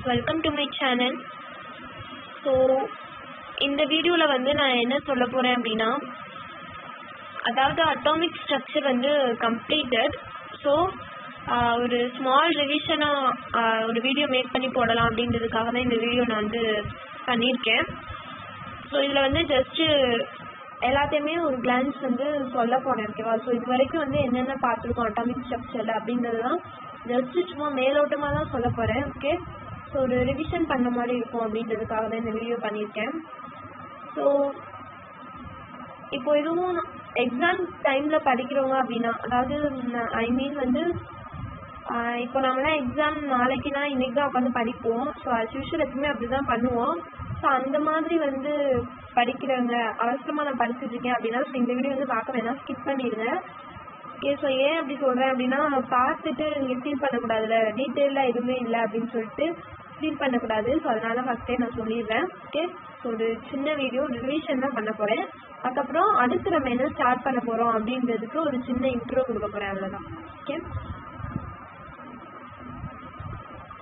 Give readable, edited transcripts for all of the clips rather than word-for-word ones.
Welcome to my channel. So இந்த வீடியோல வந்து நான் என்ன சொல்ல போறேன் அப்படினா அதாவது அட்டாமிக் ஸ்ட்ரக்சர் வந்து completed. So ஒரு ஸ்மால் ரிவிஷனா ஒரு வீடியோ மேக் பண்ணி போடலாம் அப்படின்றதுக்காக தான் இந்த வீடியோ நான் வந்து பண்ணியிருக்கேன். ஸோ இதில் வந்து ஜஸ்ட்டு எல்லாத்தையுமே ஒரு கிளான்ஸ் வந்து சொல்ல போனேன், ஓகேவா? ஸோ இது வரைக்கும் வந்து என்னென்ன பார்த்துருக்கோம் அட்டாமிக் ஸ்ட்ரக்சரில் அப்படின்றது தான் ஜஸ்ட்டு சும்மா மேலோட்டமாக தான் சொல்ல போகிறேன், ஓகே? ஸோ ஒரு ரிவிஷன் பண்ண மாதிரி இருக்கும் அப்படின்றதுக்காக தான் இந்த வீடியோ பண்ணியிருக்கேன். ஸோ இப்போ எதுவும் எக்ஸாம் டைமில் படிக்கிறவங்க அப்படின்னா, அதாவது ஐ மீன் வந்து இப்போ நம்மளாம் எக்ஸாம் நாளைக்குனா இன்றைக்கி தான் உட்காந்து படிப்போம். ஸோ அஸ் யூஷுவல் எப்பவுமே அப்படி தான் பண்ணுவோம். ஸோ அந்த மாதிரி வந்து படிக்கிறவங்க அவசரமாக நான் படிச்சுட்டு இருக்கேன் அப்படின்னா இந்த வீடியோ வந்து பார்க்க வேணாம், ஸ்கிப் பண்ணிடுங்க, ஓகே? ஸோ ஏன் அப்படி சொல்கிறேன் அப்படின்னா பார்த்துட்டு நீங்கள் ஃபீல் பண்ணக்கூடாதுல்ல, டீட்டெயிலாக எதுவுமே இல்லை அப்படின்னு சொல்லிட்டு ஃபீல் பண்ணக்கூடாது. ஸோ அதனால ஃபஸ்ட்டே நான் சொல்லிடுறேன், ஓகே? ஸோ ஒரு சின்ன வீடியோ ரிவிஷன் தான் பண்ண போகிறேன். அதுக்கப்புறம் அடுத்து நம்ம என்ன ஸ்டார்ட் பண்ண போகிறோம் அப்படின்றதுக்கு ஒரு சின்ன இன்ட்ரோ கொடுக்க போகிறேன், அவ்வளோதான், ஓகே?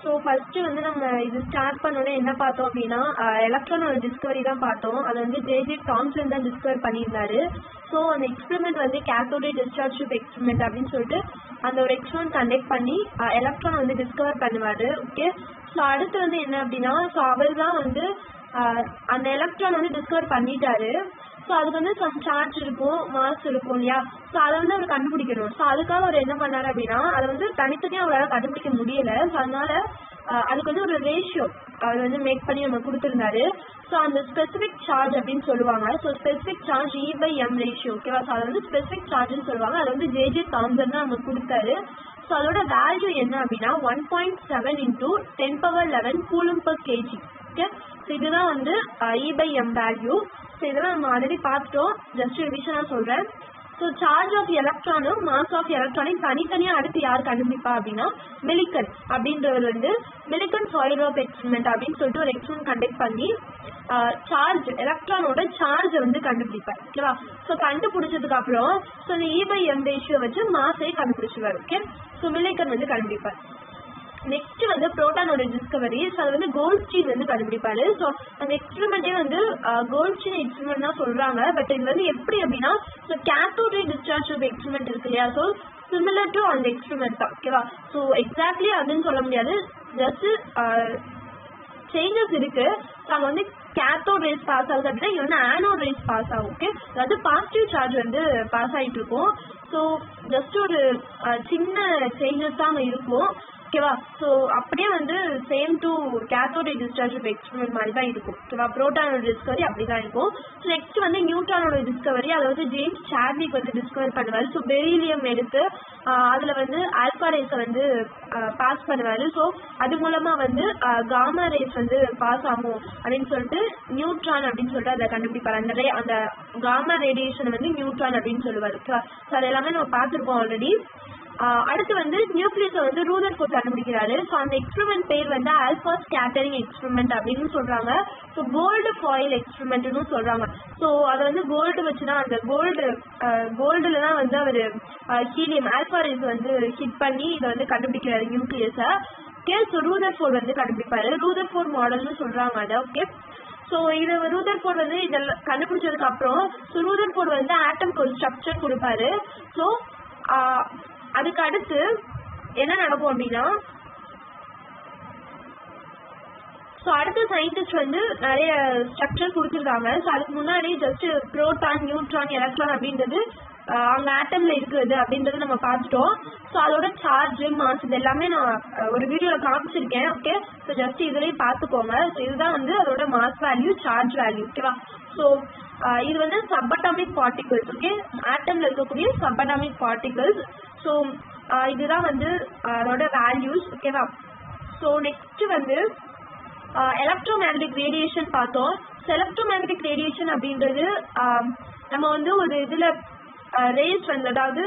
ஸோ ஃபஸ்ட்டு வந்து நம்ம இது ஸ்டார்ட் பண்ணோன்னே என்ன பார்த்தோம் அப்படின்னா எலக்ட்ரானோட டிஸ்கவரி தான் பார்த்தோம். அது வந்து ஜே தாம்சன் தான் டிஸ்கவர் பண்ணியிருந்தாரு. ஸோ அந்த எக்ஸ்பெரிமெண்ட் வந்து கேத்தோடே டிஸ்சார்ஜ் டியூப் எக்ஸ்பெரிமெண்ட் அப்படின்னு சொல்லிட்டு அந்த ஒரு எக்ஸ்பெரிமெண்ட் கண்டக்ட் பண்ணி எலக்ட்ரான் வந்து டிஸ்கவர் பண்ணுவார், ஓகே? ஸோ அடுத்து வந்து என்ன அப்படின்னா ஸோ அவர் தான் வந்து அந்த எலக்ட்ரான் வந்து டிஸ்கவர் பண்ணிட்டாரு. ஸோ அதுக்கு வந்து சம் சார்ஜ் இருக்கும், மாஸ் இருக்கும் இல்லையா? ஸோ அதை வந்து அவர் கண்டுபிடிக்கணும். ஸோ அதுக்காக அவர் என்ன பண்ணார் அப்படின்னா அதை வந்து தனித்தனியாக அவரால் கண்டுபிடிக்க முடியலை. ஸோ அதனால அதுக்கு வந்து ஒரு ரேஷியோ அவர் வந்து மேக் பண்ணி நம்ம கொடுத்துருந்தாரு. ஸோ அந்த ஸ்பெசிஃபிக் சார்ஜ் அப்படின்னு சொல்லுவாங்க. So specific charge E/m ratio, ஓகேவா? ஸோ அதை வந்து ஸ்பெசிஃபிக் சார்ஜ்னு சொல்லுவாங்க. அது வந்து ஜே தாம்சன் தான் நமக்கு கொடுத்தாரு. ஸோ அதோட வேல்யூ என்ன அப்படின்னா 1.7 × 10⁻11 coulomb per kg, okay? So இதுதான் வந்து E/m வேல்யூ. ஸோ இதெல்லாம் நம்ம ஆல்ரெடி பார்த்துட்டோம், ஜஸ்ட் ரிவிஷனாக சொல்கிறேன். ஸோ சார்ஜ் ஆஃப் எலக்ட்ரானும் மாஸ் ஆஃப் எலக்ட்ரானையும் தனித்தனியாக அடுத்து யார் கண்டுபிடிப்பா அப்படின்னா மில்லிகன் அப்படின்றவர் வந்து மில்லிகன் சாயில் ஆஃப் எக்ஸ்பெரிமெண்ட் அப்படின்னு சொல்லிட்டு ஒரு எக்ஸ்பெரிமெண்ட் கண்டக்ட் பண்ணி சார்ஜ் எலக்ட்ரானோட சார்ஜை வந்து கண்டுபிடிப்பார், ஓகேவா? ஸோ கண்டுபிடிச்சதுக்கு அப்புறம் ஸோ இந்த E/m ரேஷியோ வச்சு மாஸை கண்டுபிடிச்சிருவார், ஓகே? ஸோ மில்லிகன் வந்து கண்டுபிடிப்பார். நெக்ஸ்ட் வந்து புரோட்டானோட டிஸ்கவரி. ஸோ அது வந்து கோல்ட்ஸ்டீன் வந்து கண்டுபிடிப்பாரு. ஸோ அந்த எக்ஸ்பெரிமெண்ட்டே வந்து கோல்ட்ஸ்டீன் எக்ஸ்பெரிமெண்ட் தான் சொல்றாங்க. பட் இது வந்து எப்படி அப்படின்னா ஸோ கேத்தோடே டிஸ்சார்ஜ் டியூப் எக்ஸ்பெரிமெண்ட் இருக்கு இல்லையா? ஸோ சிமிலர் டு அந்த எக்ஸ்பெரிமெண்ட் தான், ஓகேவா? ஸோ எக்ஸாக்ட்லி அதுன்னு சொல்ல முடியாது, ஜஸ்ட் சேஞ்சஸ் இருக்கு. ஸோ அங்கே வந்து கேத்தோட் ரேஸ் பாஸ் ஆகுது அப்படின்னா இங்கே வந்து ஆனோட் ரேஸ் பாஸ் ஆகும், ஓகே? அதாவது பாசிட்டிவ் சார்ஜ் வந்து பாஸ் ஆகிட்டு இருக்கும். ஸோ ஜஸ்ட் ஒரு சின்ன சேஞ்சஸ் தான் அங்கே இருக்கும், ஓகேவா? ஸோ அப்படியே வந்து சேம் டு கேத்தோடே டிஸ்சார்ஜ் டியூப் எக்ஸ்பெரிமெண்ட் மாதிரி தான் இருக்கும், ஓகேவா? புரோட்டானோட டிஸ்கவரி அப்படி தான் இருக்கும். ஸோ நெக்ஸ்ட் வந்து நியூட்ரானோட டிஸ்கவரி. அதை வந்து ஜேம்ஸ் சாட்விக் வந்து டிஸ்கவர் பண்ணுவார். ஸோ பெரிலியம் எடுத்து அதில் வந்து ஆல்ஃபா ரேஸை வந்து பாஸ் பண்ணுவார். ஸோ அது மூலமாக வந்து காமா ரேஸ் வந்து பாஸ் ஆகும் அப்படின்னு சொல்லிட்டு நியூட்ரான் அப்படின்னு சொல்லிட்டு அதை கண்டுபிடிப்பார். அந்த காமா ரேடியேஷன் வந்து நியூட்ரான் அப்படின்னு சொல்லுவார், ஓகேவா? ஸோ அது எல்லாமே நம்ம பார்த்துருப்போம் ஆல்ரெடி. அடுத்து வந்து நியூக்ளியஸை வந்து ரூதர்ஃபோர்ட் கண்டுபிடிக்கிறாரு. ஸோ அந்த எக்ஸ்பெரிமெண்ட் பேர் வந்து ஆல்ஃபா ஸ்கேட்டரிங் எக்ஸ்பெரிமெண்ட் அப்படின்னு சொல்றாங்க. ஸோ கோல்டு ஃபாயில் எக்ஸ்பெரிமெண்ட்னு சொல்றாங்க. ஸோ அதை வந்து கோல்டு வச்சு தான் அந்த கோல்டுல தான் வந்து அவர் ஹீலியம் ஆல்ஃபா ரேஸ் வந்து ஹிட் பண்ணி இதை வந்து கண்டுபிடிக்கிறாரு நியூக்ளியஸை, ஓகே? ஸோ ரூதர்ஃபோர்ட் வந்து கண்டுபிடிப்பாரு. ரூதர்ஃபோர்ட் மாடல்னு சொல்றாங்க அதை, ஓகே? ஸோ இது ரூதர்ஃபோர்ட் வந்து இதெல்லாம் கண்டுபிடிச்சதுக்கு அப்புறம் ஸோ ரூதர்ஃபோர்ட் வந்து ஆட்டம்க்கு ஒரு ஸ்ட்ரக்சர் கொடுப்பாரு. ஸோ அதுக்கு அடுத்து என்ன நடக்கும் அப்படின்னா ஸோ அடுத்த சயின்டிஸ்ட் வந்து நிறைய ஸ்ட்ரக்சர் கொடுத்துருக்காங்க. ஸோ அதுக்கு முன்னாடி ஜஸ்ட் புரோட்டான், நியூட்ரான், எலக்ட்ரான் அப்படின்றது அவங்க ஆட்டம்ல இருக்கிறது அப்படின்றது நம்ம பார்த்துட்டோம். ஸோ அதோட சார்ஜ், மாஸ் இது எல்லாமே நான் ஒரு வீடியோவில் காமிச்சிருக்கேன், ஓகே? ஸோ ஜஸ்ட் இதுலேயும் பார்த்துக்கோங்க. ஸோ இதுதான் வந்து அதோட மாஸ் வேல்யூ, சார்ஜ் வேல்யூ, ஓகேவா? ஸோ இது வந்து சப்பட்டாமிக் பார்ட்டிகிள்ஸ், ஓகே? ஆட்டம்ல இருக்கக்கூடிய சப்பட்டாமிக் பார்ட்டிகிள்ஸ். ஸோ இதுதான் வந்து அதோட வேல்யூஸ், ஓகேவா? ஸோ நெக்ஸ்ட் வந்து எலக்ட்ரோமேக்னெட்டிக் ரேடியேஷன் பார்த்தோம். ஸோ எலக்ட்ரோமேக்னெட்டிக் ரேடியேஷன் அப்படின்றது நம்ம வந்து ஒரு இதில் ரேஸ் வந்து அதாவது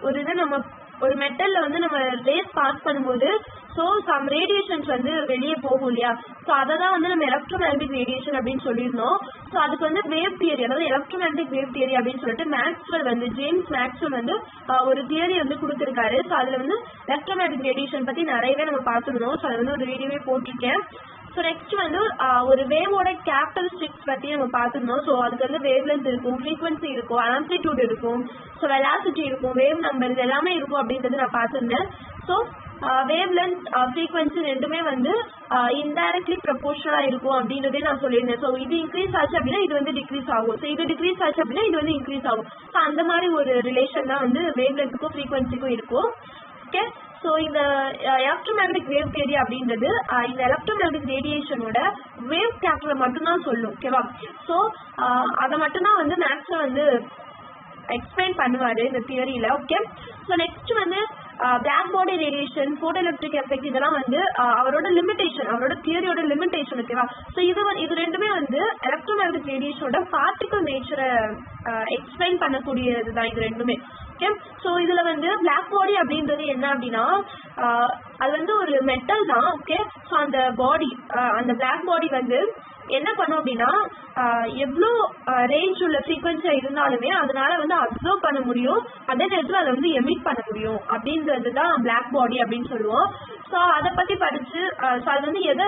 ஒரு இதை நம்ம ஒரு மெட்டல்ல வந்து நம்ம ரேஸ் பாஸ் பண்ணும்போது ஸோ சம் ரேடியேஷன்ஸ் வந்து வெளியே போகும் இல்லையா. ஸோ அதை தான் வந்து நம்ம எலக்ட்ரோமேக்னெட்டிக் ரேடியேஷன் அப்படின்னு சொல்லியிருந்தோம். ஸோ அதுக்கு வந்து வேவ் தியரி, அதாவது எலக்ட்ரோமேக்னெட்டிக் வேவ் தியரி அப்படின்னு சொல்லிட்டு மேக்ஸ்வெல் வந்து ஜேம்ஸ் மேக்ஸ்வெல் வந்து ஒரு தியரி வந்து கொடுத்துருக்காரு. ஸோ அதுல வந்து எலக்ட்ரோமேக்னெட்டிக் ரேடியேஷன் பத்தி நிறையவே நம்ம பார்த்துருந்தோம். ஸோ அதை வந்து ஒரு வீடியோவே போட்டிருக்கேன். ஸோ நெக்ஸ்ட் வந்து ஒரு வேவோட கேரக்டரிஸ்டிக்ஸ் பற்றி நம்ம பார்த்துருந்தோம். ஸோ அதுக்கு வந்து வேவ் லென்த் இருக்கும், ஃப்ரீக்வன்சி இருக்கும், ஆம்ப்ளிடியூட் இருக்கும், ஸோ வெலாசிட்டி இருக்கும், வேவ் நம்பர் இது எல்லாமே இருக்கும் அப்படின்றது நான் பார்த்துருந்தேன். ஸோ வேவ் லென்த் ஃப்ரீக்வன்சி ரெண்டுமே வந்து இன்டைரக்ட்லி ப்ரொபோர்ஷனலாக இருக்கும் அப்படின்றதே நான் சொல்லியிருந்தேன். ஸோ இது இன்க்ரீஸ் ஆச்சு அப்படின்னா இது வந்து டிக்ரீஸ் ஆகும், ஸோ இது டிக்ரீஸ் ஆச்சு அப்படின்னா இது வந்து இன்க்ரீஸ் ஆகும். ஸோ அந்த மாதிரி ஒரு ரிலேஷன் தான் வந்து வேவ் லென்த்துக்கும் ஃப்ரீக்வன்சிக்கும் இருக்கும். ஓகே, ஸோ இந்த எலக்ட்ரோமேக்னெட்டிக் வேவ் தியரி அப்படின்றது இந்த எலக்ட்ரோமேக்னெட்டிக் ரேடியேஷனோட வேவ் கேரக்டரை மட்டும்தான் சொல்லும். ஓகேவா. ஸோ அதை மட்டும்தான் வந்து மேக்ஸ்வெல் வந்து எக்ஸ்பிளைன் பண்ணுவாரு இந்த தியரியில. ஓகே, ஸோ நெக்ஸ்ட் வந்து black body radiation, photoelectric effect இதெல்லாம் வந்து அவரோட லிமிடேஷன், அவரோட தியரியோட லிமிடேஷன். ஓகேவா. ஸோ இது ரெண்டுமே வந்து எலக்ட்ரோமேக்னெட்டிக் ரேடியேஷனோட பார்ட்டிகல் நேச்சரை எக்ஸ்பிளைன் பண்ணக்கூடியது தான் இது ரெண்டுமே. ஓகே, ஸோ இதுல வந்து பிளாக் பாடி அப்படின்றது என்ன அப்படின்னா அது வந்து ஒரு மெட்டல் தான். ஓகே, ஸோ அந்த பாடி, அந்த பிளாக் பாடி வந்து என்ன பண்ணும் அப்படின்னா எவ்வளோ ரேஞ்ச் உள்ள ஃப்ரீக்வன்சியா இருந்தாலுமே அதனால வந்து அப்சர்வ் பண்ண முடியும், அதே நேரத்தில் அதை வந்து எமிட் பண்ண முடியும் அப்படின்றது தான் பிளாக் பாடி அப்படின்னு சொல்லுவோம். ஸோ அதை பத்தி படிச்சு ஸோ அது வந்து எதை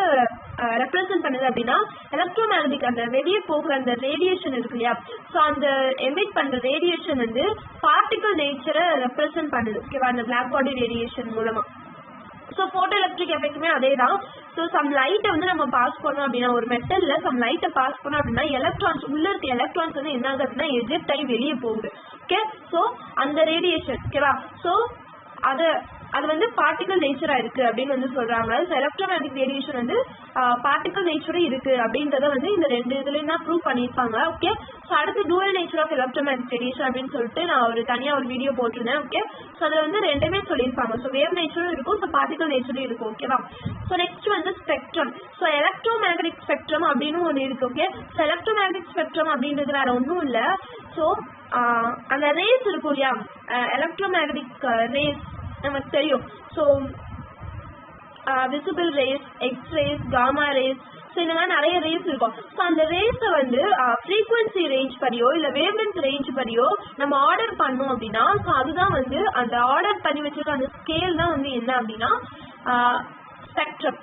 ரெப்ரசென்ட் பண்ணுது அப்படின்னா எலக்ட்ரோமேக்னெட்டிக் அந்த வெளியே போகிற அந்த ரேடியேஷன் இருக்கு இல்லையா. ஸோ அந்த எமிட் பண்ற ரேடியேஷன் வந்து பார்ட்டிகல் நேச்சரை ரெப்ரசென்ட் பண்ணுது. ஓகேவா, அந்த பிளாக் பாடி ரேடியேஷன் மூலமா. ஸோ போட்டோ எலக்ட்ரிக் எஃபெக்ட்டுமே அதே தான். ஸோ சம் லைட்டை வந்து நம்ம பாஸ் பண்ணோம் அப்படின்னா ஒரு மெட்டல்ல சம் லைட்டை பாஸ் பண்ணோம் அப்படின்னா எலக்ட்ரான்ஸ் உள்ள இருக்க எலக்ட்ரான்ஸ் வந்து என்ன ஆகுது அப்படின்னா எஜெக்ட் ஆகி வெளியே போகுது. ஓகே, ஸோ அந்த ரேடியேஷன். ஓகேவா, ஸோ அது வந்து பார்ட்டிகல் நேச்சரா இருக்கு அப்படின்னு வந்து சொல்றாங்க. ஸோ எலக்ட்ரோமேக்னெட்டிக் ரேடியேஷன் வந்து பார்ட்டிகல் நேச்சரும் இருக்கு அப்படின்றத வந்து இந்த ரெண்டு இதுலயும் தான் ப்ரூவ் பண்ணியிருப்பாங்க. ஓகே, ஸோ அடுத்து dual nature of electromagnetic radiation அப்படின்னு சொல்லிட்டு நான் தனியா ஒரு வீடியோ போட்டிருந்தேன். ஓகே, ஸோ அதில் வந்து ரெண்டுமே சொல்லியிருப்பாங்க. ஸோ வேவ் நேச்சரும் இருக்கும், ஸோ பார்ட்டிகல் நேச்சரும் இருக்கும். ஓகேவா. ஸோ நெக்ஸ்ட் வந்து ஸ்பெக்ட்ரம். ஸோ எலக்ட்ரோமேக்னெட்டிக் ஸ்பெக்ட்ரம் அப்படின்னு ஒன்று இருக்கு. ஓகே, ஸோ எலக்ட்ரோமேக்னெட்டிக் ஸ்பெக்ட்ரம் அப்படின்றது வேற ஒன்றும் இல்லை. ஸோ அந்த ரேஸ் இருக்கும் இல்லையா, எலக்ட்ரோமேக்னெட்டிக் ரேஸ் நமக்கு தெரியும். So visible rays, X rays, gamma rays, so இந்த மாதிரி நிறைய ரேஸ் இருக்கும். ஸோ அந்த ரேஸை வந்து ஃப்ரீக்வன்சி ரேஞ்ச் படியோ இல்லை வேவ்லென்த் ரேஞ்ச் படியோ நம்ம ஆர்டர் பண்ணோம் அப்படின்னா ஸோ அதுதான் வந்து அந்த ஆர்டர் பண்ணி வச்சிருக்க அந்த ஸ்கேல் தான் வந்து என்ன அப்படின்னா spectrum.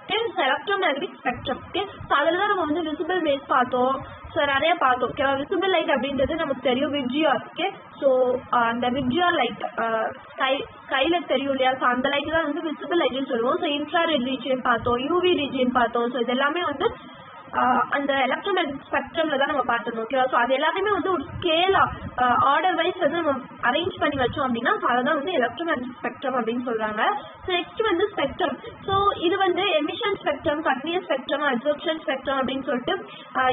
Electromagnetic spectrum. Okay, so அதில் தான் நம்ம வந்து விசிபிள் ரேஸ் பார்த்தோம், ஸோ நிறைய பார்த்தோம். ஓகேவா, விசிபிள் லைட் அப்படின்றது நமக்கு தெரியும், விப்ஜிஆர். ஓகே, ஸோ அந்த விப்ஜிஆர் லைட் ஸ்கைல தெரியும் இல்லையா. ஸோ அந்த லைட் தான் வந்து விசிபிள் லைட்னு சொல்லுவோம். ஸோ இன்ஃப்ராரெட் ரீஜியன் பார்த்தோம், யூவி ரீஜியன் பார்த்தோம். ஸோ இது எல்லாமே வந்து அந்த எலக்ட்ரோமேக்னெட்டிக் ஸ்பெக்ட்ரம்ல தான் நம்ம பார்த்துருந்தோம். ஓகேவா, ஸோ அது எல்லாத்தையுமே வந்து ஒரு ஸ்கேலா ஆர்டர் வைஸ் வந்து நம்ம அரேஞ்ச் பண்ணி வச்சோம் அப்படின்னா அதான் வந்து எலக்ட்ரோமேக்னெட்டிக் ஸ்பெக்ட்ரம் அப்படின்னு சொல்றாங்க. ஸோ நெக்ஸ்ட் வந்து ஸ்பெக்ட்ரம். ஸோ இது வந்து emission spectrum, continuous spectrum, absorption spectrum அப்படின்னு சொல்லிட்டு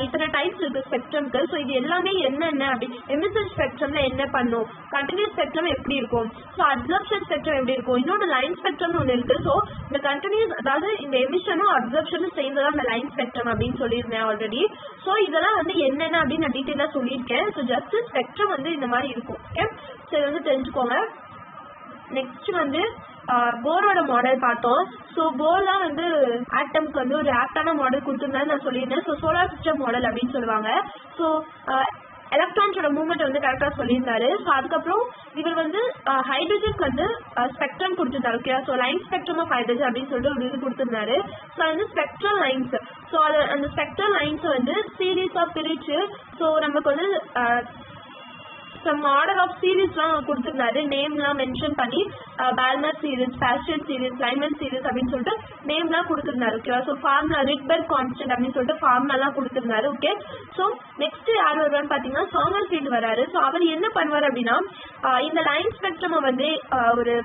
இத்தனை டைப்ஸ் இருக்கு ஸ்பெக்ட்ரம்க்கு. ஸோ இது எல்லாமே என்னென்ன அப்படி எமிஷன் ஸ்பெக்ட்ரம்ல என்ன பண்ணும், கண்டினியூஸ் ஸ்பெக்ட்ரம் எப்படி இருக்கும், ஸோ அப்சர்ப்ஷன் ஸ்பெக்ட்ரம் எப்படி இருக்கும், இன்னொன்று லைன் ஸ்பெக்ட்ரம்னு ஒன்று இருக்கு. ஸோ இந்த கண்டினியூஸ் அதாவது இந்த எமிஷனும் அப்சர்ப்ஷனும் சேர்ந்ததான் இந்த லைன் ஸ்பெக்ட்ரம் அப்படின்னு சொல்லியிருந்தேன் ஆல்ரெடி. ஸோ இதெல்லாம் வந்து என்னென்ன அப்படின்னு நான் டீட்டெயிலாக சொல்லியிருக்கேன். ஸோ ஜஸ்ட் ஸ்பெக்ட்ரம் வந்து இந்த மாதிரி இருக்கும். ஓகே, ஸோ இது வந்து தெரிஞ்சுக்கோங்க. நெக்ஸ்ட் வந்து போரோட மாடல் பார்த்தோம். ஸோ போர் தான் வந்து ஆட்டம்க்கு வந்து ஒரு ஆப்டான மாடல் கொடுத்துருந்தான்னு நான் சொல்லியிருந்தேன். ஸோ சோலார் சிஸ்டம் மாடல் அப்படின்னு சொல்லுவாங்க. ஸோ எலக்ட்ரான்ஸோட மூவ்மெண்ட் வந்து கரெக்டாக சொல்லியிருந்தாரு. ஸோ அதுக்கப்புறம் இவர் வந்து ஹைட்ரஜனுக்கு வந்து ஸ்பெக்ட்ரம் கொடுத்துருந்தாரு. Okay, so line spectrum of hydrogen அப்படின்னு சொல்லிட்டு ஒரு இது கொடுத்துருந்தாரு. ஸோ அது வந்து ஸ்பெக்ட்ரல் லைன்ஸ். ஸோ அது அந்த ஸ்பெக்ட்ரல் லைன்ஸை வந்து சீரீஸ் ஆஃப் பிரிச்சு ஸோ நமக்கு வந்து சம் ஆர்டர் ஆஃப் சீரீஸ்லாம் கொடுத்துருந்தாரு, நேம்லாம் மென்ஷன் பண்ணி Balmer series, Paschen series, Lyman series அப்படின்னு சொல்லிட்டு நேம்லாம் கொடுத்துருந்தாரு. ஓகேவா, ஸோ ஃபார்முலா ரிட்பர்க் கான்ஸ்டன்ட் அப்படின்னு சொல்லிட்டு ஃபார்முலாலாம் கொடுத்துருந்தாரு. ஓகே, ஸோ நெக்ஸ்ட் யார் வருவான்னு பார்த்தீங்கன்னா சாமர்ஃபீல்டு வராரு. ஸோ அவர் என்ன பண்ணுவார் அப்படின்னா இந்த லைன் ஸ்பெக்ட்ரம் வந்து ஒரு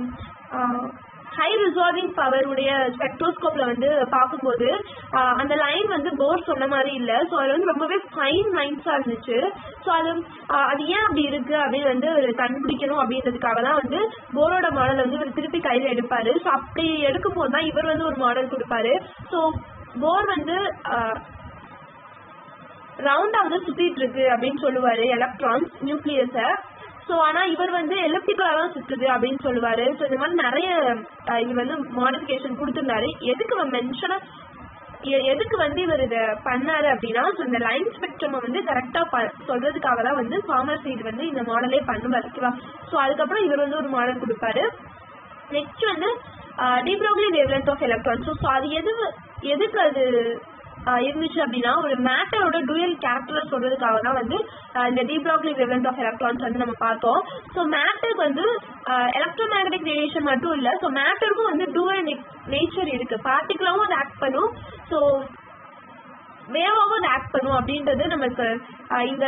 ஹை ரிசால்விங் பவர் உடைய ஸ்பெக்ட்ரோஸ்கோப்ல வந்து பார்க்கும்போது அந்த லைன் வந்து போர் சொன்ன மாதிரி இல்லை. ஸோ அது வந்து ரொம்பவே ஃபைன் லைன்ஸா இருந்துச்சு. ஸோ அது ஏன் அப்படி இருக்கு அப்படின்னு வந்து ஒரு கண்டுபிடிக்கணும் அப்படின்றதுக்காக தான் வந்து போரோட மாடல் வந்து இவர் திருப்பி கையில் எடுப்பாரு. ஸோ அப்படி எடுக்கும் போது தான் இவர் வந்து ஒரு மாடல் கொடுப்பாரு. ஸோ போர் வந்து ரவுண்டா வந்து சுத்திட்டு இருக்கு அப்படின்னு சொல்லுவாரு எலக்ட்ரான்ஸ் நியூக்ளியஸை. ஸோ ஆனா இவர் வந்து எலிப்டிக்கலா தான் சுத்துது அப்படின்னு சொல்லுவாரு. ஸோ இந்த மாதிரி நிறைய இவர் வந்து மாடிஃபிகேஷன் கொடுத்திருந்தாரு. எதுக்கு வந்து இவர் இதை பண்ணாரு அப்படின்னா, இந்த லைன் ஸ்பெக்ட்ரம் வந்து கரெக்டா சொல்றதுக்காக தான் வந்து ஃபார்மர் வந்து இந்த மாடலே பண்ணுவார். ஓகேவா? ஸோ அதுக்கப்புறம் இவர் வந்து ஒரு மாடல் கொடுப்பாரு. நெக்ஸ்ட் வந்து de Broglie wavelength of electrons. So அது எதுக்கு அது இருந்துச்சு அப்படின்னா, ஒரு மேட்டரோட டூயல் கேரக்டர் சொல்றதுக்காக தான் வந்து இந்த de Broglie wavelength of electrons வந்து நம்ம பார்த்தோம். ஸோ மேட்டருக்கு வந்து எலக்ட்ரோமேக்னெட்டிக் ரேடியேஷன் மட்டும் இல்லை, ஸோ மேட்டருக்கும் வந்து டூயல் நேச்சர் இருக்கு. பார்ட்டிகலாவும் அது ஆக்ட் பண்ணும், ஸோ வேவாவும் அது ஆக்ட் பண்ணும் அப்படின்றது நமக்கு இந்த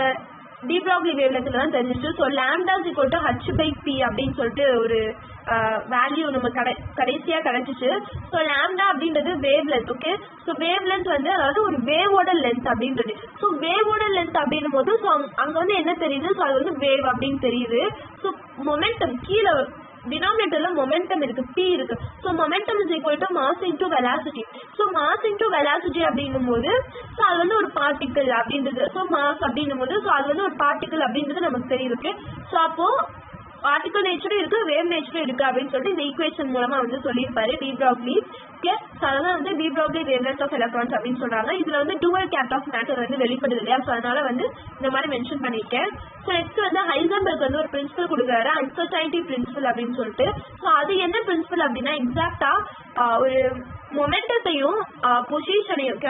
டி ப்ரோக்லி வேவ்லென்த்ல தான் தெரிஞ்சிச்சு. ஸோ லாம்டா = h/p அப்படின்னு சொல்லிட்டு ஒரு வேல்யூ நம்ம கடைசியா கிடைச்சிச்சு. ஸோ லாம்டா அப்படின்றது wave length. Okay, so wave length வந்து அதாவது ஒரு வேவோட லென்த் அப்படின்றது. ஸோ வேவோட லென்த் அப்படின்னும் போது ஸோ அங்க வந்து என்ன தெரியுது, ஸோ அது வந்து வேவ் அப்படின்னு தெரியுது. ஸோ மொமெண்டம் கீழே டினாமினேட்டர்ல மொமெண்டம் இருக்கு, p இருக்கு. So momentum = mass into velocity. So mass into velocity அப்படின்னும் போது ஸோ அது வந்து ஒரு பார்ட்டிகிள் அப்படின்றது. ஸோ மாஸ் அப்படின்னும் போது ஸோ அது வந்து ஒரு பார்ட்டிகிள் அப்படின்றது நமக்கு தெரியுது. ஸோ அப்போ பார்ட்டிகல் நேச்சரும் இருக்கு, வேவ் நேச்சரும் இருக்கு அப்படின்னு சொல்லிட்டு இந்த ஈக்குவேஷன் மூலமா வந்து சொல்லியிருப்பாரு டி ப்ரோக்லி. ஸோ அதெல்லாம் வந்து de Broglie wavelength of electrons அப்படின்னு சொல்றாங்க. இதுல வந்து டூவல் கேரக்டர் ஆஃப் மேட்டர் வந்து வெளிப்படுது இல்லையா, ஸோ அதனால வந்து இந்த மாதிரி மென்ஷன் பண்ணியிருக்கேன். ஸோ நெக்ஸ்ட் வந்து ஹைசன்பெர்க் வந்து ஒரு பிரின்சிபல் கொடுக்குறாரு, அன்சர்டைனிட்டி பிரின்சிபல் அப்படின்னு சொல்லிட்டு. ஸோ அது என்ன பிரின்சிபல் அப்படின்னா, எக்ஸாக்டா ஒரு மொமெண்டத்தையும் பொசிஷனையும்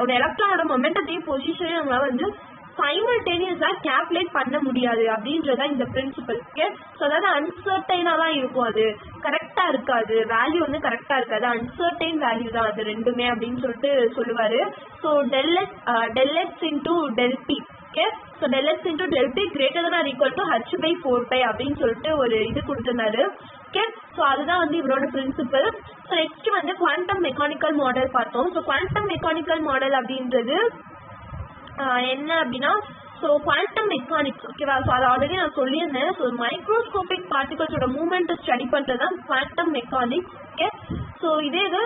ஒரு எலக்ட்ரானோட மொமெண்டத்தையும் பொசிஷனையும் நம்மளால வந்து சைமல்டேனியஸா கால்குலேட் பண்ண முடியாது அப்படின்றதா இந்த பிரின்சிபல். ஓகே, ஸோ அதாவது அன்சர்டைனா தான் இருக்கும், அது கரெக்டா இருக்காது, வேல்யூ வந்து கரெக்டா இருக்காது, அன்சர்டைன் வேல்யூ தான் அது ரெண்டுமே அப்படின்னு சொல்லிட்டு சொல்லுவாரு. So del into del p. Okay, so del into del p > h/4π அப்படின்னு சொல்லிட்டு ஒரு இது கொடுத்திருந்தாரு. ஓகே, ஸோ அதுதான் வந்து இவரோட பிரின்சிபல். ஸோ நெக்ஸ்ட் வந்து குவாண்டம் மெக்கானிக்கல் மாடல் பார்த்தோம். ஸோ குவாண்டம் மெக்கானிக்கல் மாடல் அப்படின்றது என்ன அப்படின்னா, ஸோ குவாண்டம் மெக்கானிக்ஸ். ஓகேவா? ஸோ அதை ஆல்ரெடி நான் சொல்லியிருந்தேன். ஸோ மைக்ரோஸ்கோபிக் பார்ட்டிகல்ஸோட மூவ்மெண்ட்டை ஸ்டடி பண்ணுறது தான் குவாண்டம் மெக்கானிக்ஸ். ஓகே, ஸோ இதே இது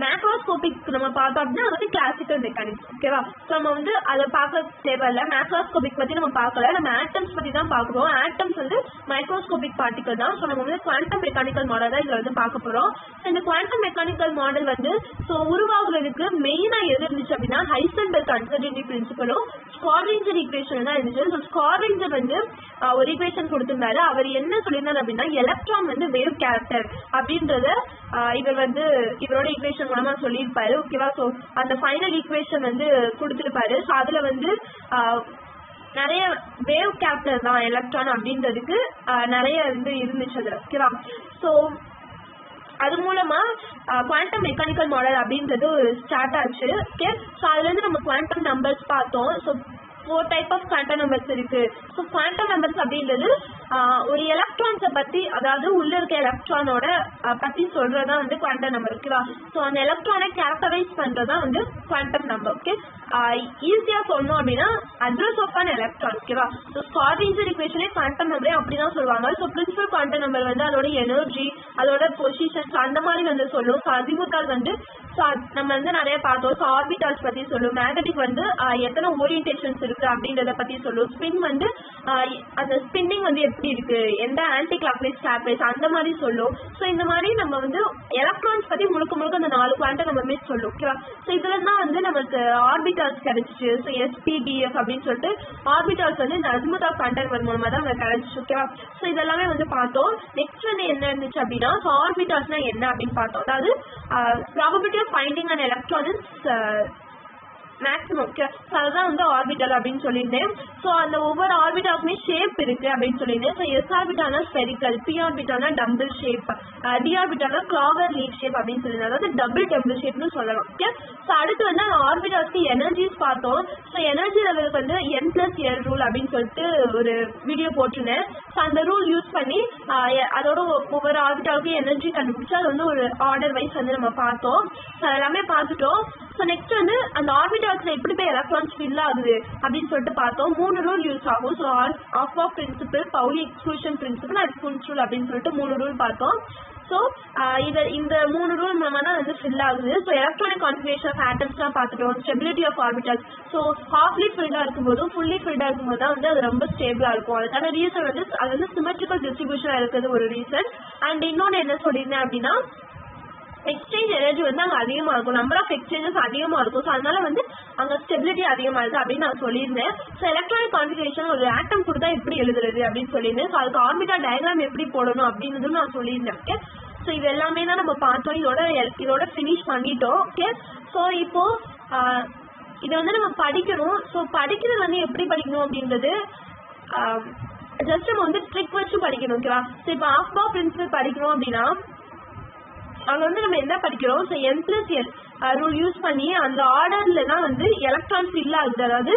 மேக்ரோஸ்கோபிக் நம்ம பார்த்தோம் அப்படின்னா அது வந்து கிளாசிக்கல் மெக்கானிக்ஸ். ஓகேவா? ஸோ நம்ம வந்து அதை பார்க்க தேவையில்லை, மேக்ரோஸ்கோபிக் பற்றி நம்ம பார்க்கல, நம்ம ஆட்டம்ஸ் பற்றி தான் பார்க்குறோம். ஆட்டம்ஸ் வந்து மைக்ரோஸ்கோபிக் பார்ட்டிகல் தான். ஸோ நம்ம வந்து குவாண்டம் மெக்கானிக்கல் மாடல் தான் இதில் வந்து பார்க்க போகிறோம். இந்த குவாண்டம் மெக்கானிக்கல் மாடல் வந்து ஸோ உருவாகுறதுக்கு மெயினாக எது இருந்துச்சு அப்படின்னா, ஹைசன்பெர்க் அன்சர்டைனிட்டி பிரின்சிபலும் ஸ்கார்டிஞ்சர் ஈக்குவேஷன் தான் இருந்துச்சு. ஸோ ஸ்கார்டிஞ்சர் வந்து ஒரு ஈக்குவேஷன் கொடுத்திருந்தாரு. அவர் என்ன சொல்லியிருந்தாரு அப்படின்னா, எலக்ட்ரான் வந்து வேவ் கேரக்டர் அப்படின்றத இவர் வந்து இவரோட ஈக்குவேஷன் மூலமா சொல்லியிருப்பாரு. ஓகேவா? ஸோ அந்த ஃபைனல் ஈக்குவேஷன் வந்து கொடுத்திருப்பாரு. ஸோ அதுல வந்து நிறைய வேவ் கேரக்டர் தான் எலக்ட்ரான் அப்படின்றதுக்கு நிறைய வந்து இருந்துச்சு அதுல. ஓகேவா? ஸோ அது மூலமா குவாண்டம் மெக்கானிக்கல் மாடல் அப்படின்றது ஸ்டார்ட் ஆச்சு. ஓகே, ஸோ அதுல இருந்து நம்ம குவாண்டம் நம்பர்ஸ் பார்த்தோம். So 4 type of quantum numbers இருக்கு. ஸோ குவாண்டம் நம்பர்ஸ் அப்படின்றது ஒரு எலக்ட்ரான்ஸை பத்தி, அதாவது உள்ள இருக்க எலக்ட்ரானோட பத்தி சொல்றதா வந்து குவாண்டம் நம்பர். ஓகேவா? ஸோ அந்த எலக்ட்ரானை கேரக்டரைஸ் பண்றதா வந்து குவாண்டம் நம்பர். ஓகே, ஈஸியா சொல்லணும் அப்படின்னா அட்ரஸ் ஆஃப் அன் எலக்ட்ரான். ஓகேவா? ஸோ ஸ்கார்டிஞ்சர் ஈக்குவேஷனே குவாண்டம் நம்பரே அப்படிதான் சொல்லுவாங்க. ஸோ பிரின்சிபல் குவாண்டம் நம்பர் வந்து அதோட எனர்ஜி, அதோட பொசிஷன்ஸ் அந்த மாதிரி வந்து சொல்லும். ஸோ அசிமுத்தால் வந்து நம்ம வந்து நிறைய பார்த்தோம். ஸோ ஆர்பிட்டால்ஸ் பத்தி சொல்லும். மேக்னெட்டிக் வந்து எத்தனை ஓரியன்டேஷன்ஸ் இருக்கு அப்படின்றத பத்தி சொல்லும். ஸ்பின் வந்து அந்த ஸ்பின்னிங் வந்து எப்படி இருக்கு, எந்த ஆன்டி கிளாக்வைஸ் கிளாக்வைஸ் அந்த மாதிரி சொல்லும். ஸோ இந்த மாதிரி நம்ம வந்து எலக்ட்ரான்ஸ் பத்தி முழுக்க அந்த 4 குவாண்டம் நம்பருமே சொல்லும். ஓகேவா? ஸோ இதுல தான் வந்து நமக்கு ஆர்பிட்டால்ஸ் கிடைச்சிச்சு. ஸோ SPDF அப்படின்னு சொல்லிட்டு ஆர்பிட்டால்ஸ் வந்து இந்த அசிமுத்தால் குவாண்டம் நம்பர் மூலமா தான் நமக்கு கிடைச்சிச்சு. ஓகேவா? ஸோ இதெல்லாமே வந்து பார்த்தோம். நெக்ஸ்ட் வந்து என்ன இருந்துச்சு அப்படின்னா, ஸோ ஆர்பிட்டால்ஸ்னா என்ன அப்படின்னு பார்த்தோம். அதாவது probability of finding an electron is maximum. So அதுதான் வந்து ஆர்பிட்டல் அப்படின்னு சொல்லியிருந்தேன். ஸோ அந்த ஒவ்வொரு ஆர்பிட்டாலுக்குமே ஷேப் இருக்கு அப்படின்னு சொல்லியிருந்தேன். ஸோ S ஆர்பிட்டானா ஸ்பெரிக்கல், P ஆர்பிட்டானா டபுள் ஷேப், D ஆர்பிட்டானா கிளாவர் லீஃப் ஷேப் அப்படின்னு சொல்லியிருந்தேன். அதாவது டபுள் ஷேப்னு சொல்லலாம். ஓகே, ஸோ அடுத்து வந்து அந்த ஆர்பிட்டாலுக்கு எனர்ஜிஸ் பார்த்தோம். ஸோ எனர்ஜி லெவலுக்கு வந்து N+L ரூல் அப்படின்னு சொல்லிட்டு ஒரு வீடியோ போட்டிருந்தேன். ஸோ அந்த ரூல் யூஸ் பண்ணி அதோட ஒவ்வொரு ஆர்பிட்டாலுக்கும் எனர்ஜி கண்டுபிடிச்சு அது வந்து ஒரு ஆர்டர் வைஸ் வந்து நம்ம பார்த்தோம். ஸோ எல்லாமே பார்த்துட்டோம். ஸோ நெக்ஸ்ட் வந்து அந்த ஆர்பிட்டால்ஸ்ல எப்படி போய் எலக்ட்ரான்ஸ் ஃபில் ஆகுது அப்படின்னு சொல்லிட்டு பார்த்தோம். 3 ரூல் யூஸ் ஆகும். So aufbau principle, Pauli exclusion principle and குன்ஸ் ரூல் அப்படின்னு சொல்லிட்டு 3 ரூல் பார்த்தோம். ஸோ இந்த 3 ரூல் மூலமாக தான் வந்து ஃபில் ஆகுது. ஸோ எலக்ட்ரானிக் கான்ஃபிகரேஷன் ஆஃப் ஆட்டம்ஸ்லாம் பார்த்துட்டோம். Stability of orbitals. So halfly ஃபில்டாக இருக்கும்போதும் ஃபுல்லி ஃபில்டாக இருக்கும்போது தான் வந்து அது ரொம்ப ஸ்டேபிளாக இருக்கும். அதுக்கான ரீசன் வந்து அது வந்து சிமெட்ரிக்கல் டிஸ்ட்ரிபியூஷனாக இருக்கிறது ஒரு ரீசன். அண்ட் இன்னொன்று என்ன சொல்லியிருந்தேன் அப்படின்னா எக்ஸ்சேஞ்ச் எனர்ஜி வந்து அங்கே அதிகமாக இருக்கும், நம்பர் ஆஃப் எக்ஸ்சேஞ்சஸ் அதிகமாக இருக்கும். ஸோ அதனால வந்து அங்கே ஸ்டெபிலிட்டி அதிகமாக இருக்குது அப்படின்னு நான் சொல்லியிருந்தேன். ஸோ எலக்ட்ரானிக் கான்ஃபிகரேஷன் ஒரு ஆட்டம் கொடுத்தா எப்படி எழுதுறது அப்படின்னு சொல்லியிருந்தேன். ஸோ அதுக்கு ஆர்பிட்டல் டயக்ராம் எப்படி போடணும் அப்படின்றதும் நான் சொல்லியிருந்தேன். ஓகே, ஸோ இது எல்லாமே தான் நம்ம பார்த்தோம். இதோட ஃபினிஷ் பண்ணிட்டோம். ஓகே, ஸோ இப்போ இதை வந்து நம்ம படிக்கணும். ஸோ படிக்கிறது வந்து எப்படி படிக்கணும் அப்படின்றது ஜஸ்ட் நம்ம வந்து ட்ரிக் வச்சு படிக்கணும். ஓகேவா? ஸோ இப்போ ஆஃப்பாவ் பிரின்சிபல் படிக்கணும் அப்படின்னா அங்கே வந்து நம்ம என்ன படிக்கிறோம், ஸோ n+n ரூல் யூஸ் பண்ணி அந்த ஆர்டர்ல தான் வந்து எலக்ட்ரான் ஃபில் ஆகுது. அதாவது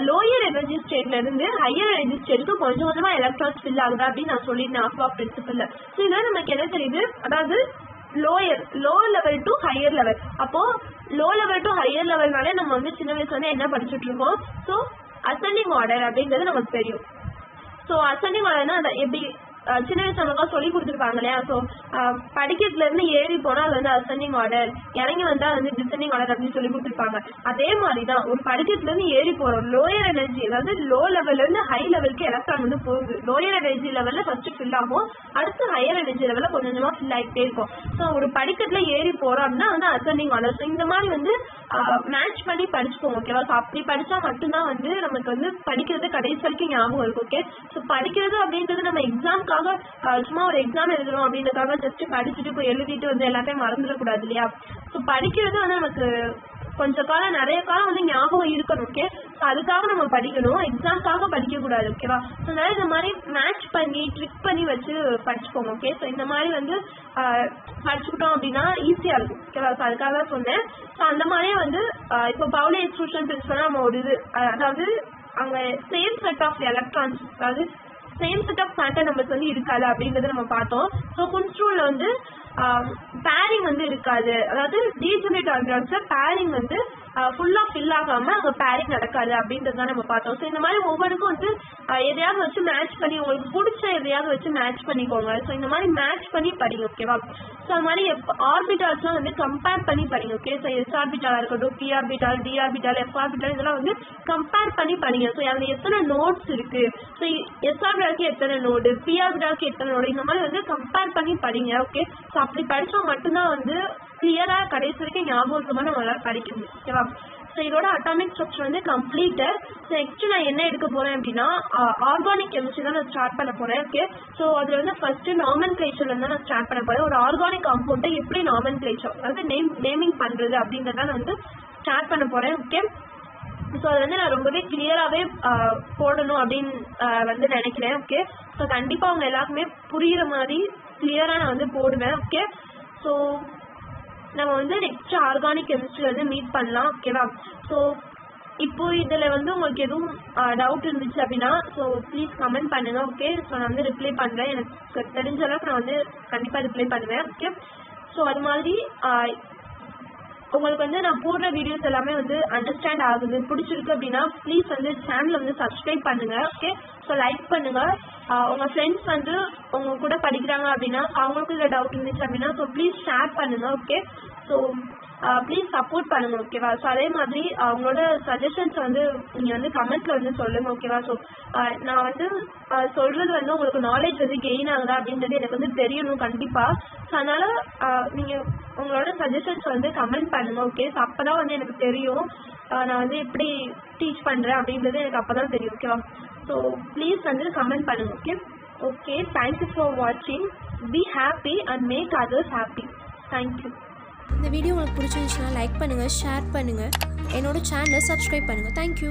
லோயர் எனர்ஜி ஸ்டேட்ல இருந்து ஹையர் எனர்ஜி ஸ்டேட்டுக்கு கொஞ்சம் கொஞ்சமா எலக்ட்ரான்ஸ் ஃபில் ஆகுது அப்படின்னு நான் சொல்லியிருந்தேன் ஆஃப்பாவ் பிரின்சிபல்ல. ஸோ இதெல்லாம் நமக்கு என்ன தெரியுது, அதாவது low level to higher level. அப்போ லோ லெவல் டு ஹையர் லெவல்னாலே நம்ம வந்து சின்ன வயசுல வந்து என்ன படிச்சுட்டு இருக்கோம், ஸோ அசெண்டிங் ஆர்டர் அப்படிங்கிறது நமக்கு தெரியும். ஸோ அசெண்டிங் ஆர்டர்னா அதை எப்படி சின்ன வயசு நமக்கா சொல்லி கொடுத்துருப்பாங்க இல்லையா? ஸோ படிக்கிறதுல இருந்து ஏறி போனால் அது வந்து அசெண்டிங் ஆர்டர், இறங்கி வந்தால் வந்து டிசெண்டிங் ஆர்டர் அப்படின்னு சொல்லி கொடுத்துருப்பாங்க. அதே மாதிரி தான் ஒரு படிக்கிறதுல இருந்து ஏறி போகிறோம். லோயர் எனர்ஜி, அதாவது லோ லெவல்ல இருந்து ஹை லெவலுக்கு எலக்ட்ரான் வந்து போகுது. லோயர் எனர்ஜி லெவலில் ஃபர்ஸ்ட் ஃபில் ஆகும், அடுத்து ஹையர் எனர்ஜி லெவலில் கொஞ்சம் கொஞ்சமாக ஃபில் ஆகிட்டே இருக்கும். ஸோ ஒரு படிக்கட்டில் ஏறி போகிறோம் அப்படின்னா வந்து அசெண்டிங் ஆர்டர். ஸோ இந்த மாதிரி வந்து மேட்ச் பண்ணி படிச்சுப்போம். ஓகேவா? ஸோ அப்படி படித்தா மட்டும்தான் வந்து நமக்கு வந்து படிக்கிறது கடைசி வரைக்கும் ஞாபகம் இருக்கும். ஓகே, ஸோ படிக்கிறது அப்படின்றது நம்ம எக்ஸாம்க்காக சும்மா ஒரு எக்ஸாம் எழுதணும் அப்படின்றதுக்காக ஜஸ்ட் படிச்சுட்டு போய் எழுதிட்டு வந்து எல்லாத்தையும் மறந்துடக்கூடாது இல்லையா? ஸோ படிக்கிறது வந்து நமக்கு கொஞ்ச காலம் நிறைய காலம் வந்து ஞாபகம் இருக்கணும். ஓகே, ஸோ அதுக்காக நம்ம படிக்கணும், எக்ஸாம்க்காக படிக்கக்கூடாது. ஓகேவா? ஸோ அதனால இந்த மாதிரி மேட்ச் பண்ணி ட்ரிக் பண்ணி வச்சு படிச்சுக்கோங்க. ஓகே, ஸோ இந்த மாதிரி வந்து படிச்சுக்கிட்டோம் அப்படின்னா ஈஸியாக இருக்கும். ஓகேவா? ஸோ அதுக்காக தான் சொன்னேன். ஸோ அந்த மாதிரியே வந்து இப்போ பவுலி எக்ஸ்க்ளூஷன் பிரின்சிபல் நம்ம ஒரு இது, அதாவது அங்கே சேம் செட் ஆஃப் எலக்ட்ரான்ஸ், அதாவது same set of quantum numbers வந்து இருக்காது அப்படின்றத நம்ம பார்த்தோம். ஸோ குன்ஸ் ரூல்ல வந்து பேரிங் வந்து இருக்காது, அதாவது டீஜெனரேட் ஆர்பிட்டால்ஸ்ல பேரிங் வந்து ஃபுல்லா ஃபில் ஆகாம அங்கே பேரிங் நடக்காது அப்படின்றத நம்ம பார்த்தோம். ஸோ இந்த மாதிரி ஒவ்வொருக்கும் வந்து எதையாவது வச்சு மேட்ச் பண்ணி உங்களுக்கு பிடிச்ச எதையாவது வச்சு மேட்ச் பண்ணிக்கோங்க. ஸோ இந்த மாதிரி மேட்ச் பண்ணி படிங்க. ஓகேவா? ஸோ அது மாதிரி ஆர்பிட்டால்ஸ்லாம் வந்து கம்பேர் பண்ணி படிங்க. ஓகே, ஸோ எஸ் ஆர்பிட்டாலாக இருக்கட்டும், p orbital, d orbital, f orbital, இதெல்லாம் வந்து கம்பேர் பண்ணி படிங்க. ஸோ அதில் எத்தனை நோட்ஸ் இருக்கு, ஸோ எஸ் ஆர்பிட்டாலுக்கு எத்தனை நோடு, பி ஆர்பிட்டாலுக்கு எத்தனை நோடு, இந்த மாதிரி வந்து கம்பேர் பண்ணி படிங்க. ஓகே, ஸோ அப்படி படித்தா மட்டும்தான் வந்து கிளியராக கடைசி வரைக்கும் ஞாபகமாக நம்மளால படிக்க முடியும். ஓகேவா? ஸோ இதோட அட்டாமிக் ஸ்ட்ரக்சர் வந்து கம்ப்ளீட்டட். ஸோ நெக்ஸ்ட் நான் என்ன எடுக்க போறேன் அப்படின்னா ஆர்கானிக் கெமிஸ்ட்ரி தான் நான் ஸ்டார்ட் பண்ண போறேன். ஓகே, ஸோ அதுல வந்து ஃபர்ஸ்ட் நாமன்கிளேச்சர்ல இருந்து நான் ஸ்டார்ட் பண்ண போறேன். ஒரு ஆர்கானிக் காம்பவுண்டை எப்படி நாமன்கிளேச்சர், அதாவது நேமிங் பண்றது அப்படின்றத நான் வந்து ஸ்டார்ட் பண்ண போறேன். ஓகே, ஸோ அது வந்து நான் ரொம்பவே கிளியராகவே போடணும் அப்படின்னு வந்து நினைக்கிறேன். ஓகே, ஸோ கண்டிப்பாக அவங்க எல்லாருக்குமே புரியுற மாதிரி கிளியராக நான் வந்து போடுவேன். ஓகே, ஸோ நம்ம வந்து நெக்ஸ்ட் ஆர்கானிக் கெமிஸ்ட்ரி வந்து மீட் பண்ணலாம். ஓகேவா? ஸோ இப்போ இதில் வந்து உங்களுக்கு எதுவும் டவுட் இருந்துச்சு அப்படின்னா ஸோ ப்ளீஸ் கமெண்ட் பண்ணுங்க. ஓகே, ஸோ நான் வந்து ரிப்ளை பண்ணுறேன். எனக்கு தெரிஞ்ச அளவுக்கு நான் வந்து கண்டிப்பாக ரிப்ளை பண்ணுவேன். ஓகே, ஸோ அது மாதிரி உங்களுக்கு வந்து நான் போடுற வீடியோஸ் எல்லாமே வந்து அண்டர்ஸ்டாண்ட் ஆகுது, பிடிச்சிருக்கு அப்படின்னா ப்ளீஸ் வந்து சேனலை வந்து சப்ஸ்கிரைப் பண்ணுங்க. ஓகே, ஸோ லைக் பண்ணுங்க. உங்கள் ஃப்ரெண்ட்ஸ் வந்து உங்க கூட படிக்கிறாங்க அப்படின்னா அவங்களுக்கும் இதில் டவுட் இருந்துச்சு அப்படின்னா ஸோ ப்ளீஸ் ஷேர் பண்ணுங்க. ஓகே, ஸோ ப்ளீஸ் சப்போர்ட் பண்ணுங்க. ஓகேவா? ஸோ அதே மாதிரி அவங்களோட சஜஷன்ஸ் வந்து நீங்கள் வந்து கமெண்ட்ல வந்து சொல்லுங்க. ஓகேவா? ஸோ நான் வந்து சொல்றது வந்து உங்களுக்கு நாலேஜ் வந்து கெயின் ஆகுதா அப்படின்றது எனக்கு வந்து தெரியணும் கண்டிப்பாக. ஸோ அதனால நீங்கள் உங்களோட சஜஷன்ஸ் வந்து கமெண்ட் பண்ணுங்க. ஓகே, ஸோ அப்போ தான் வந்து எனக்கு தெரியும் நான் வந்து எப்படி டீச் பண்ணுறேன் அப்படின்றது எனக்கு அப்போ தான் தெரியும். ஓகேவா? ஸோ ப்ளீஸ் வந்து கமெண்ட் பண்ணுங்க. ஓகே, ஓகே, தேங்க்யூ ஃபார் வாட்சிங். Be happy and make others happy. Thank you. இந்த வீடியோ உங்களுக்கு பிடிச்சிருந்துச்சுன்னா லைக் பண்ணுங்கள், ஷேர் பண்ணுங்கள், என்னோட சேனலை சப்ஸ்கிரைப் பண்ணுங்கள். தேங்க்யூ.